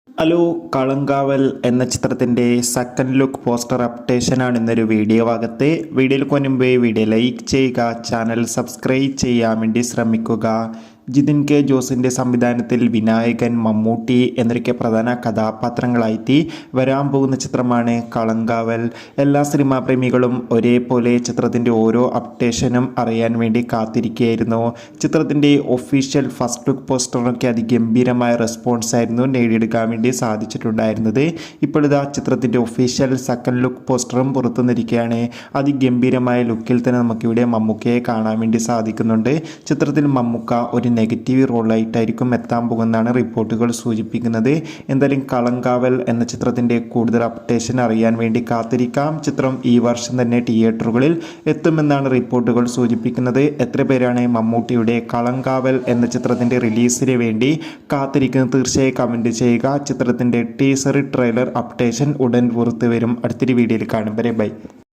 Hello, Kalamkaval എന്ന ചിത്രത്തിൻ്റെ second look poster അപ്ഡേഷനാണ് ഇന്നൊരു വീഡിയോ ഭാഗത്ത്. വീഡിയോയിൽ മുൻപേ വീഡിയോ ലൈക്ക് ചെയ്യുക, ചാനൽ സബ്സ്ക്രൈബ് ചെയ്യാൻ വേണ്ടി ശ്രമിക്കുക. ജിതിൻ കെ ജോസിൻ്റെ സംവിധാനത്തിൽ വിനായകൻ, മമ്മൂട്ടി എന്നൊക്കെ പ്രധാന കഥാപാത്രങ്ങളായിട്ട് വരാൻ പോകുന്ന ചിത്രമാണ് കളങ്കാവൽ. എല്ലാ സിനിമാ പ്രേമികളും ഒരേപോലെ ചിത്രത്തിൻ്റെ ഓരോ അപ്ഡേഷനും അറിയാൻ വേണ്ടി കാത്തിരിക്കുകയായിരുന്നു. ചിത്രത്തിൻ്റെ ഒഫീഷ്യൽ ഫസ്റ്റ് ലുക്ക് പോസ്റ്ററിനൊക്കെ അതിഗംഭീരമായ റെസ്പോൺസ് ആയിരുന്നു നേടിയെടുക്കാൻ വേണ്ടി സാധിച്ചിട്ടുണ്ടായിരുന്നത്. ഇപ്പോഴിതാ ചിത്രത്തിൻ്റെ ഒഫീഷ്യൽ സെക്കൻഡ് ലുക്ക് പോസ്റ്ററും പുറത്തുനിന്നിരിക്കുകയാണ്. അതിഗംഭീരമായ ലുക്കിൽ തന്നെ നമുക്കിവിടെ മമ്മൂക്കയെ കാണാൻ വേണ്ടി സാധിക്കുന്നുണ്ട്. ചിത്രത്തിൽ മമ്മൂക്ക ഒരു നെഗറ്റീവ് റോളായിട്ടായിരിക്കും എത്താൻ പോകുന്നതാണ് റിപ്പോർട്ടുകൾ സൂചിപ്പിക്കുന്നത്. എന്തായാലും കളങ്കാവൽ എന്ന ചിത്രത്തിൻ്റെ കൂടുതൽ അപ്ഡേഷൻ അറിയാൻ വേണ്ടി കാത്തിരിക്കാം. ചിത്രം ഈ വർഷം തന്നെ തിയേറ്ററുകളിൽ എത്തുമെന്നാണ് റിപ്പോർട്ടുകൾ സൂചിപ്പിക്കുന്നത്. എത്ര പേരാണ് മമ്മൂട്ടിയുടെ കളങ്കാവൽ എന്ന ചിത്രത്തിൻ്റെ റിലീസിന് വേണ്ടി കാത്തിരിക്കുന്നത്? തീർച്ചയായും കമൻറ്റ് ചെയ്യുക. ചിത്രത്തിൻ്റെ ടീസർ ട്രെയിലർ അപ്ഡേഷൻ ഉടൻ പുറത്തു വരും. അടുത്തൊരു വീഡിയോയിൽ കാണും വരെ ബൈ.